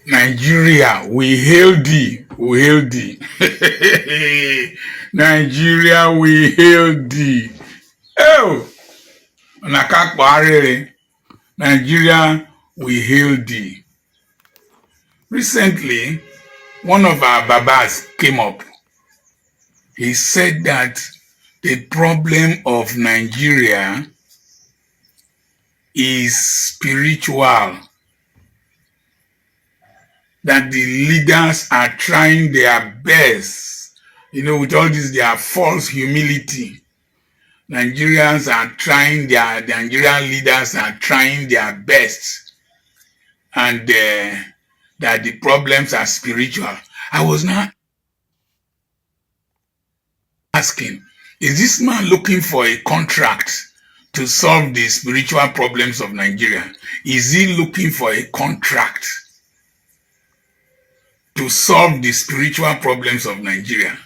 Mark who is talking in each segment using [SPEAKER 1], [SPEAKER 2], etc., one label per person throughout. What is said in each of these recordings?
[SPEAKER 1] Nigeria, we hail thee, we hail thee. Nigeria, we hail thee. Oh, Nakakwarere. Nigeria, we hail thee. Recently, one of our babas came up. He said that the problem of Nigeria is spiritual. That the leaders are trying their best, with all this their false humility. Nigerian leaders are trying their best, and that the problems are spiritual. I was not asking, is this man looking for a contract to solve the spiritual problems of Nigeria? Is he looking for a contract to solve the spiritual problems of Nigeria?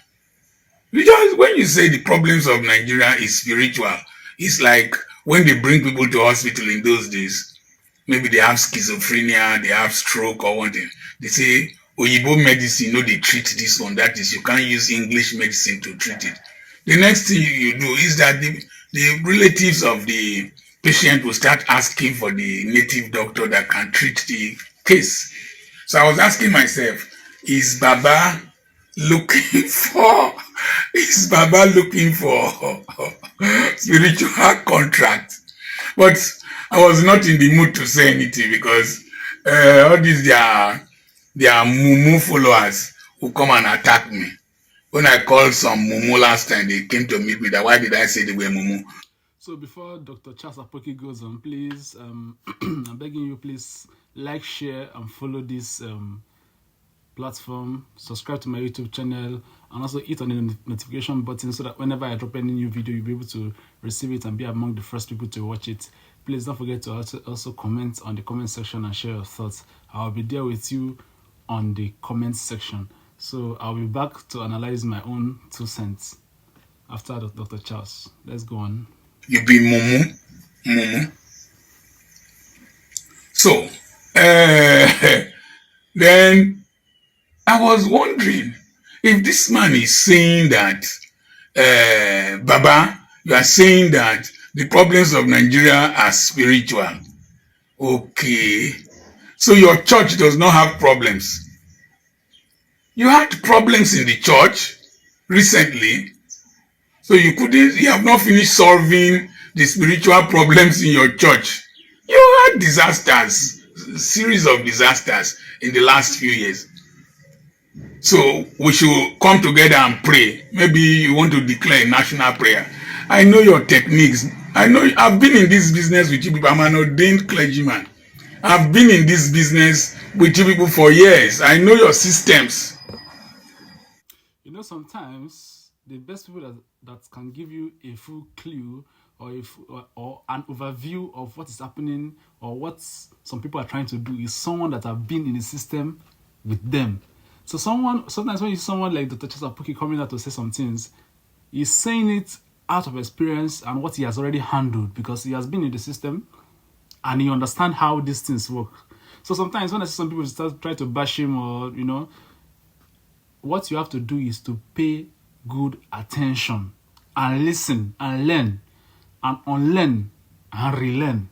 [SPEAKER 1] Because when you say the problems of Nigeria is spiritual, it's like when they bring people to hospital in those days, maybe they have schizophrenia, they have stroke or one thing. They say, Oyibo medicine, they treat this one. That is, you can't use English medicine to treat it. The next thing you do is that the relatives of the patient will start asking for the native doctor that can treat the case. So I was asking myself, is Baba looking for spiritual contract? But I was not in the mood to say anything because all these their mumu followers who come and attack me. When I called some mumu last time, they came to meet me. That why did I say they were mumu?
[SPEAKER 2] So before Dr. Charles Apoki goes on, please, I'm begging you, please like, share, and follow this platform. Subscribe to my YouTube channel, and also hit on the notification button so that whenever I drop any new video, you'll be able to receive it and be among the first people to watch it. Please don't forget to also comment on the comment section and share your thoughts. I'll be there with you on the comment section. So I'll be back to analyze my own 2 cents after Dr. Charles. Let's go on.
[SPEAKER 1] You be mumu. So, then I was wondering if this man is saying that, Baba, you are saying that the problems of Nigeria are spiritual. Okay. So your church does not have problems. You had problems in the church recently. So you have not finished solving the spiritual problems in your church. You had disasters, series of disasters in the last few years. So we should come together and pray. Maybe you want to declare a national prayer. I know your techniques. I've been in this business with you people. I'm an ordained clergyman. I've been in this business with you people for years. I know your systems.
[SPEAKER 2] Sometimes the best people that can give you a full clue or an overview of what is happening or what some people are trying to do is someone that have been in the system with them. So sometimes when you see someone like Dr. Charles Apoki coming out to say some things, he's saying it out of experience and what he has already handled because he has been in the system and he understands how these things work. So sometimes when I see some people start try to bash him or what you have to do is to pay good attention and listen and learn and unlearn and relearn.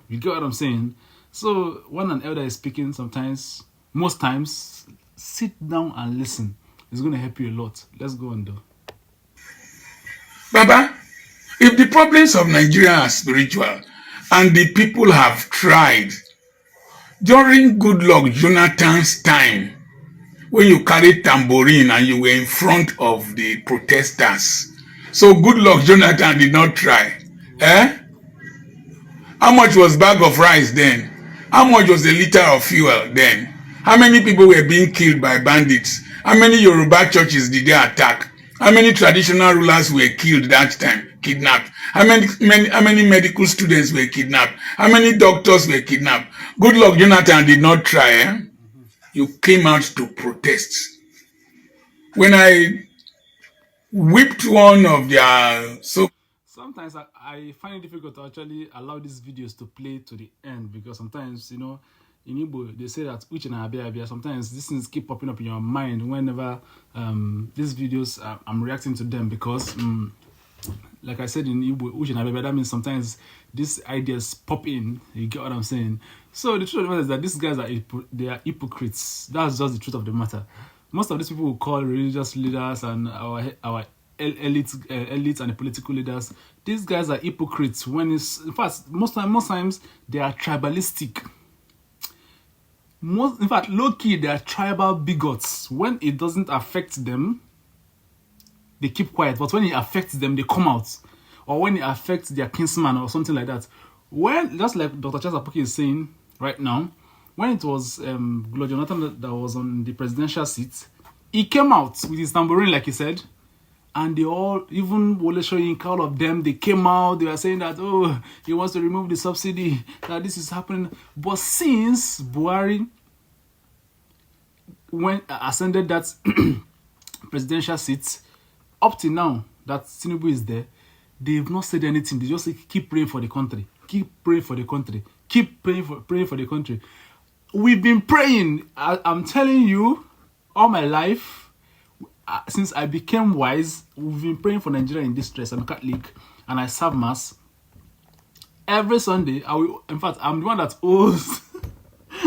[SPEAKER 2] You get what I'm saying? So when an elder is speaking, most times, sit down and listen. It's going to help you a lot. Let's go on though.
[SPEAKER 1] Baba, if the problems of Nigeria are spiritual and the people have tried during Goodluck Jonathan's time, when you carried tambourine and you were in front of the protesters. So Goodluck Jonathan did not try. How much was bag of rice then? How much was a liter of fuel then? How many people were being killed by bandits? How many Yoruba churches did they attack? How many traditional rulers were killed that time, kidnapped? How many medical students were kidnapped? How many doctors were kidnapped? Goodluck Jonathan did not try. You came out to protest. When I whipped one of their
[SPEAKER 2] sometimes I find it difficult to actually allow these videos to play to the end because sometimes in Igbo, they say that Uche na Abia Abia. Sometimes these things keep popping up in your mind whenever these videos I'm reacting to them, because like I said in Igbo, Uche na Abia Abia, that means sometimes these ideas pop in. You get what I'm saying? So the truth of the matter is that these guys they are hypocrites. That's just the truth of the matter. Most of these people will call religious leaders and our elites and the political leaders. These guys are hypocrites. When it's, in fact, most times they are tribalistic. In fact, low key, they are tribal bigots. When it doesn't affect them, they keep quiet. But when it affects them, they come out. Or when it affects their kinsman or something like that. When, just like Dr. Charles Apoki is saying right now, when it was Glo Jonathan that was on the presidential seat, he came out with his tambourine, like he said, and they all, even Wole Soyinka, all of them, they came out, they were saying that, oh, he wants to remove the subsidy, that this is happening. But since Buhari ascended that presidential seat, up to now that Tinubu is there, they've not said anything. They just say, keep praying for the country. Keep praying for the country. Keep praying for the country. We've been praying. I'm telling you, all my life, since I became wise, we've been praying for Nigeria in distress. I'm a Catholic and I serve Mass. Every Sunday, in fact, I'm the one that owes,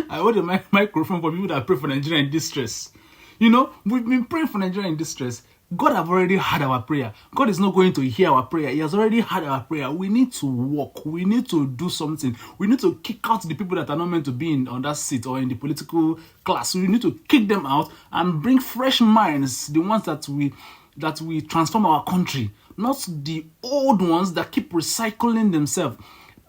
[SPEAKER 2] I hold the microphone for people that pray for Nigeria in distress. You know, we've been praying for Nigeria in distress. God have already heard our prayer. God is not going to hear our prayer. He has already heard our prayer. We need to walk. We need to do something. We need to kick out the people that are not meant to be on that seat or in the political class. We need to kick them out and bring fresh minds, the ones that we transform our country, not the old ones that keep recycling themselves.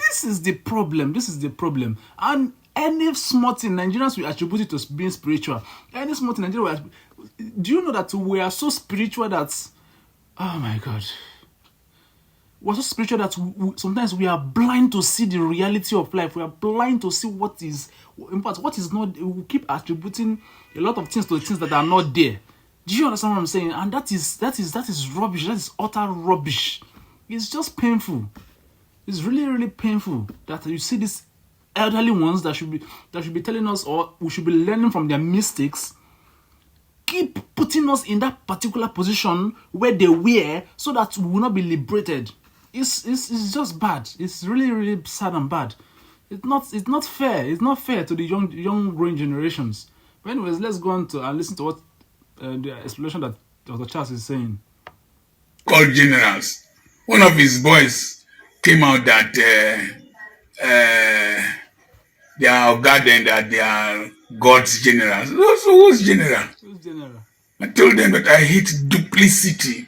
[SPEAKER 2] This is the problem. This is the problem. And any small thing, Nigerians will attribute it to being spiritual. Any small thing, Nigeria will. Do you know that we are so spiritual that, oh my God, we're so spiritual that sometimes we are blind to see the reality of life. We are blind to see what is, in fact, what is not. We keep attributing a lot of things to things that are not there. Do you understand what I'm saying? And that is rubbish. That is utter rubbish. It's just painful. It's really, really painful that you see these elderly ones that should be telling us, or we should be learning from their mistakes, keep putting us in that particular position where they were, so that we will not be liberated. It's just bad. It's really, really sad and bad. It's not fair. It's not fair to the young growing generations. But anyways, let's go on to and listen to what the explanation that Dr. Charles is saying.
[SPEAKER 1] Called generals. One of his boys came out that they are guarding, that they are God's generals. So who's general?
[SPEAKER 2] Who's general?
[SPEAKER 1] I told them that I hate duplicity.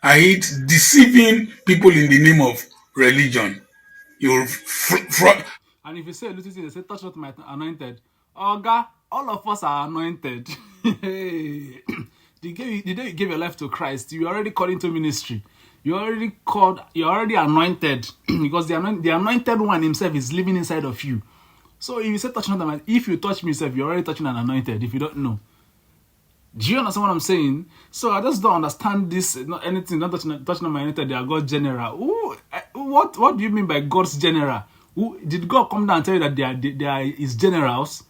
[SPEAKER 1] I hate deceiving people in the name of religion. You're
[SPEAKER 2] and if you say a little thing, they say, touch not my anointed. Oh God, all of us are anointed. The day you gave your life to Christ, you already called into ministry. You're already anointed because the anointed one himself is living inside of you. So if you say touch not, if you touch me yourself, you're already touching an anointed. If you don't know, do you understand what I'm saying? So I just don't understand this. Not anything, not touching on my anointed. They are God's general. Ooh, what do you mean by God's general? Did God come down and tell you that they are His generals?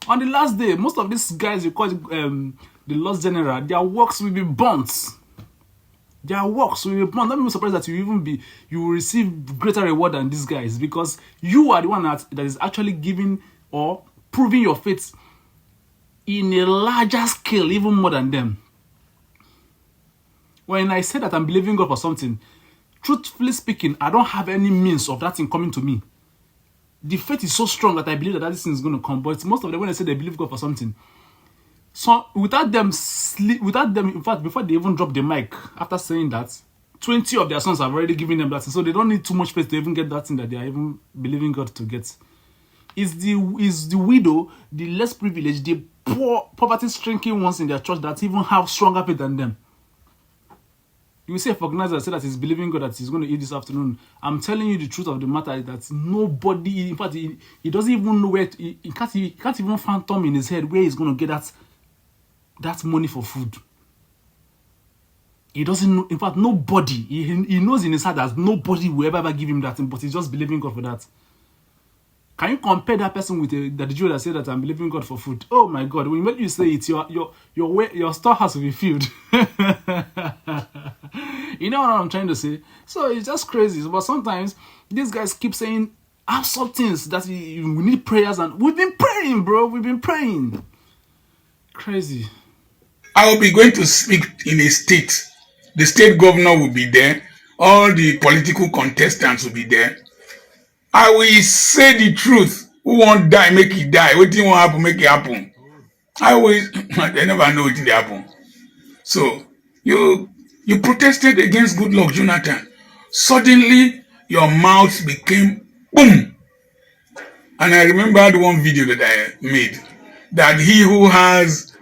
[SPEAKER 2] On the last day, most of these guys you call the lost general, their works will be burnt. Their works will be burnt. Don't be surprised that you will receive greater reward than these guys, because you are the one that is actually giving or proving your faith in a larger scale, even more than them. When I say that I'm believing God for something, truthfully speaking, I don't have any means of that thing coming to me. The faith is so strong that I believe that this thing is going to come. But most of them, when they say they believe God for something, so without them, in fact, before they even drop the mic, after saying that, 20 of their sons have already given them that thing. So they don't need too much faith to even get that thing that they are even believing God to get. Is the widow, the less privileged, the poverty-stricken ones in their church that even have stronger faith than them. You will say, for organizer say that he's believing God that he's going to eat this afternoon. I'm telling you the truth of the matter is that nobody, in fact, he doesn't even know where, he can't even phantom in his head where he's going to get that money for food. He doesn't know, in fact, nobody, he knows in his heart that nobody will ever give him that thing, but he's just believing God for that. Can you compare that person with the Jew that said that I'm believing God for food? Oh my God! When you say it, your storehouse will be filled. You know what I'm trying to say? So it's just crazy. But sometimes these guys keep saying absurd things that we need prayers, and we've been praying, bro. We've been praying. Crazy.
[SPEAKER 1] I will be going to speak in a state. The state governor will be there. All the political contestants will be there. I will say the truth. Who won't die, make it die. Wetin won't happen, make it happen. I will. They never know wetin dey happen. So you protested against Goodluck Jonathan. Suddenly your mouth became boom. And I remembered one video that I made, that he who has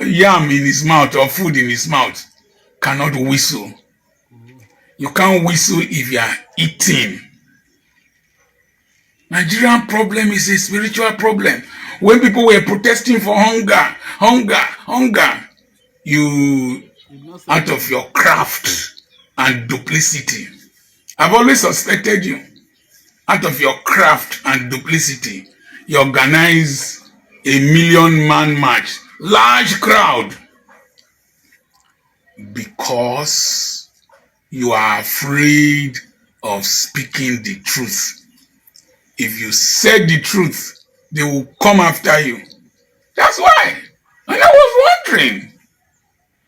[SPEAKER 1] yam in his mouth or food in his mouth cannot whistle. You can't whistle if you are eating. Nigerian problem is a spiritual problem. When people were protesting for hunger, you, out of your craft and duplicity, I've always suspected you. Out of your craft and duplicity, you organize a 1,000,000-man march, large crowd, because you are afraid of speaking the truth. If you said the truth, they will come after you. That's why. And I was wondering.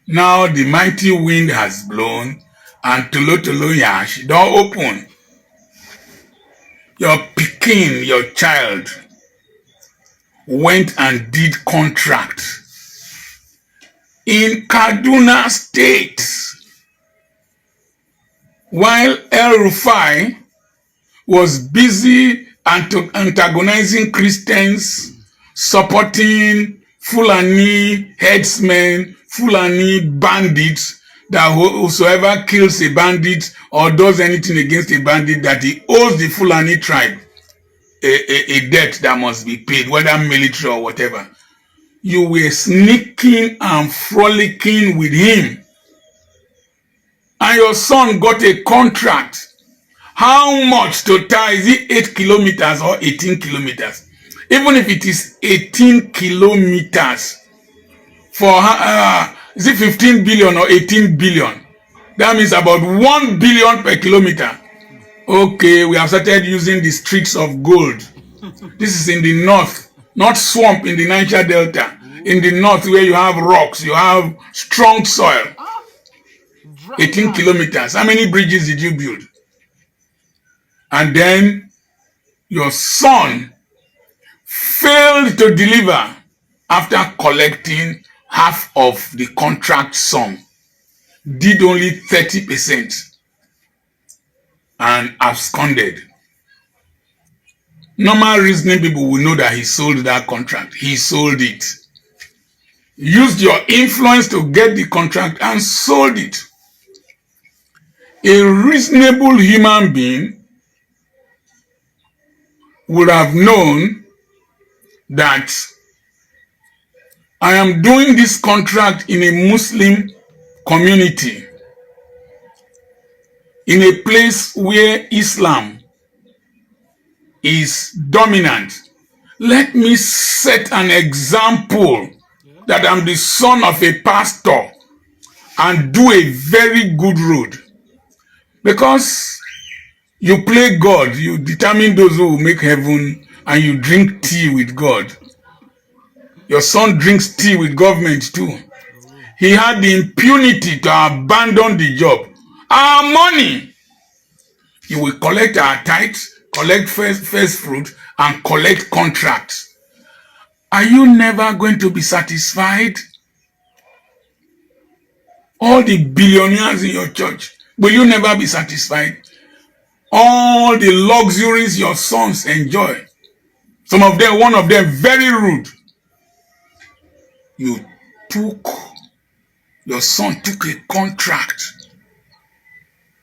[SPEAKER 1] Now the mighty wind has blown and Tolo Yash don't open. Your pikin, your child, went and did contract in Kaduna State, while El Rufai was busy antagonizing Christians, supporting Fulani headsmen, Fulani bandits, that whosoever kills a bandit or does anything against a bandit, that he owes the Fulani tribe a debt that must be paid, whether military or whatever. You were sneaking and frolicking with him. And your son got a contract. How much to tie? Is it 8 kilometers or 18 kilometers? Even if it is 18 kilometers for, is it 15 billion or 18 billion? That means about 1 billion per kilometer. Okay, we have started using the streaks of gold. This is in the north, not swamp in the Niger Delta. In the north where you have rocks, you have strong soil. 18 kilometers. How many bridges did you build? And then your son failed to deliver after collecting half of the contract sum, did only 30% and absconded. Normal reasoning people will know that he sold that contract. He sold it. Used your influence to get the contract and sold it. A reasonable human being would have known that I am doing this contract in a Muslim community, in a place where Islam is dominant. Let me set an example that I'm the son of a pastor and do a very good road. Because you play God, you determine those who will make heaven, and you drink tea with God. Your son drinks tea with government too. He had the impunity to abandon the job. Our money. You will collect our tithes, collect first fruit, and collect contracts. Are you never going to be satisfied? All the billionaires in your church, will you never be satisfied? All the luxuries your sons enjoy. Some of them, one of them, very rude. Your son took a contract.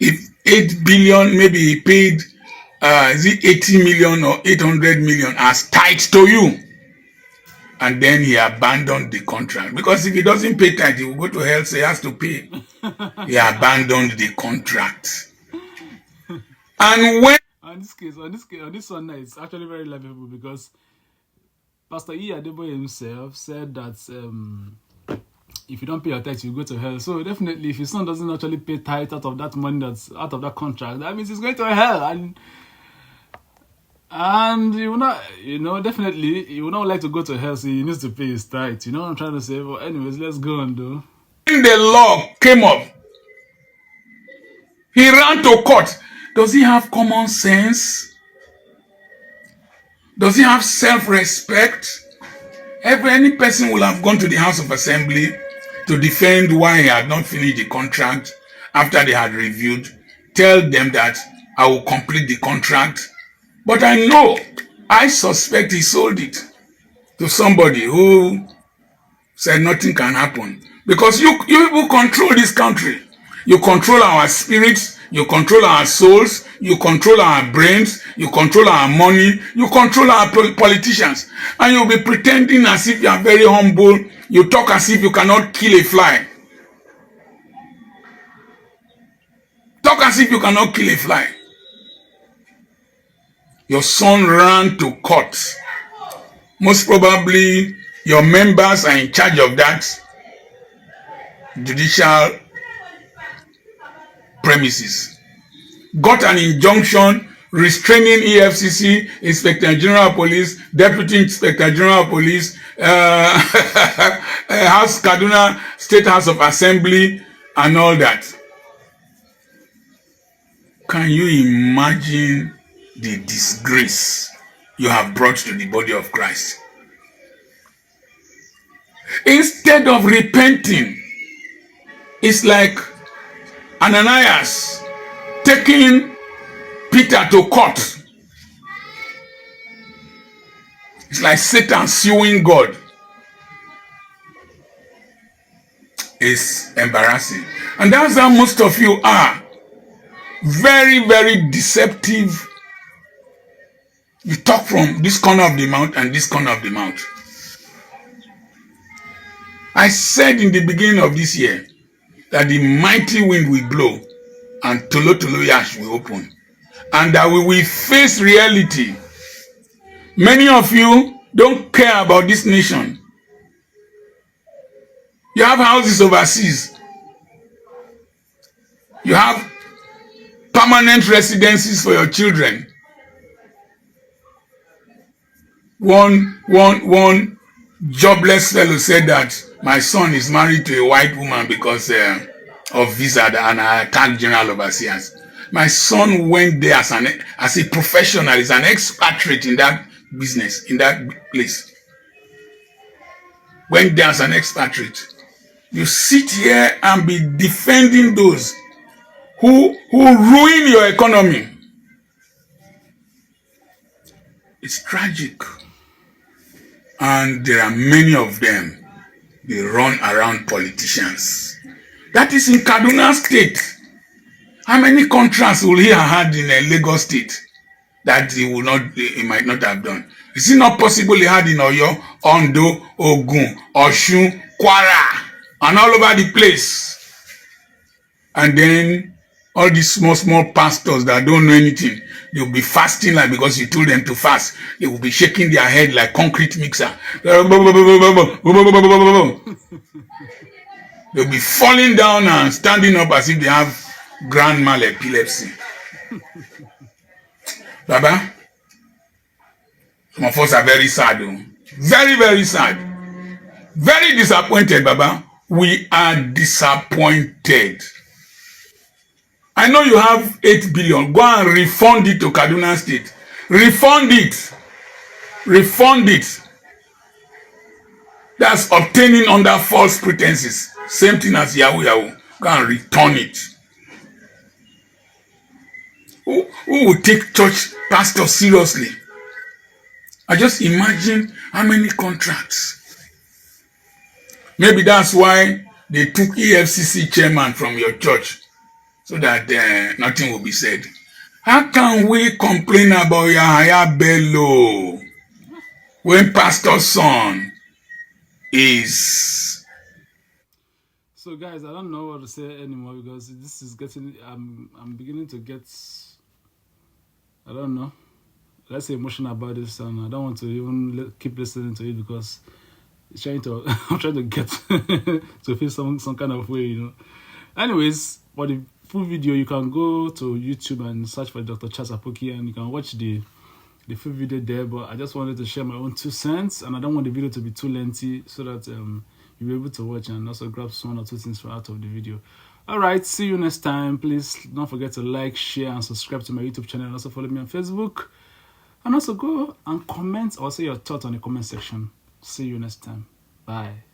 [SPEAKER 1] If 8 billion, maybe he paid, is it 80 million or 800 million as tithe to you? And then he abandoned the contract. Because if he doesn't pay tithe, he will go to hell, so he has to pay. He abandoned the contract. And when
[SPEAKER 2] on this one, it's actually very laughable because Pastor EA Adeboye himself said that if you don't pay your tax, you go to hell. So definitely, if his son doesn't actually pay tithe out of that money that's out of that contract, that means he's going to hell. And you will not, definitely, he would not like to go to hell, so he needs to pay his tithe. You know what I'm trying to say? But anyways, let's go on, though.
[SPEAKER 1] When the law came up, he ran to court. Does he have common sense? Does he have self-respect? Any person will have gone to the House of Assembly to defend why he had not finished the contract after they had reviewed. Tell them that I will complete the contract. But I suspect he sold it to somebody who said nothing can happen. Because you people control this country. You control our spirits, you control our souls, you control our brains, you control our money, you control our politicians. And you'll be pretending as if you are very humble. You talk as if you cannot kill a fly. Talk as if you cannot kill a fly. Your son ran to court. Most probably, your members are in charge of that judicial premises. Got an injunction restraining EFCC, Inspector General of Police, Deputy Inspector General of Police, House Kaduna State House of Assembly, and all that. Can you imagine the disgrace you have brought to the body of Christ? Instead of repenting, it's like Ananias taking Peter to court. It's like Satan suing God. It's embarrassing. And that's how most of you are. Very, very deceptive. You talk from this corner of the mouth and this corner of the mouth. I said in the beginning of this year that the mighty wind will blow and Tolo Tolo Yash will open. And that we will face reality. Many of you don't care about this nation. You have houses overseas. You have permanent residencies for your children. One jobless fellow said that my son is married to a white woman because of visa and I attacked general overseers. My son went there as a professional, as an expatriate in that business, in that place. Went there as an expatriate. You sit here and be defending those who ruin your economy. It's tragic. And there are many of them. They run around politicians. That is in Kaduna State. How many contracts will he have had in Lagos State that he might not have done? Is it not possible he had in Oyo, Ondo, Ogun, Osun, Kwara, and all over the place? And then all these small pastors that don't know anything, they'll be fasting like because you told them to fast. They will be shaking their head like concrete mixer. They'll be falling down and standing up as if they have grand mal epilepsy. Baba, some of us are very sad. Very, very sad. Very disappointed, Baba. We are disappointed. I know you have 8 billion. Go and refund it to Kaduna State. Refund it. Refund it. That's obtaining under false pretenses. Same thing as Yahoo Yahoo. Go and return it. Who will take church pastors seriously? I just imagine how many contracts. Maybe that's why they took EFCC chairman from your church so that nothing will be said. How can we complain about Yahaya Bello when pastor's son is...
[SPEAKER 2] So guys, I don't know what to say anymore because this is getting I'm beginning to get I don't know. Let's say emotional about this, and I don't want to even keep listening to it because it's trying to. I'm trying to get to feel some kind of way, you know. Anyways, for the full video, you can go to YouTube and search for Dr. Charles Apoki, and you can watch the full video there. But I just wanted to share my own 2 cents, and I don't want the video to be too lengthy, so that you'll be able to watch and also grab 1 or 2 things out of the video. Alright, see you next time. Please don't forget to like, share, and subscribe to my YouTube channel, and also follow me on Facebook. And also go and comment or say your thoughts on the comment section. See you next time. Bye.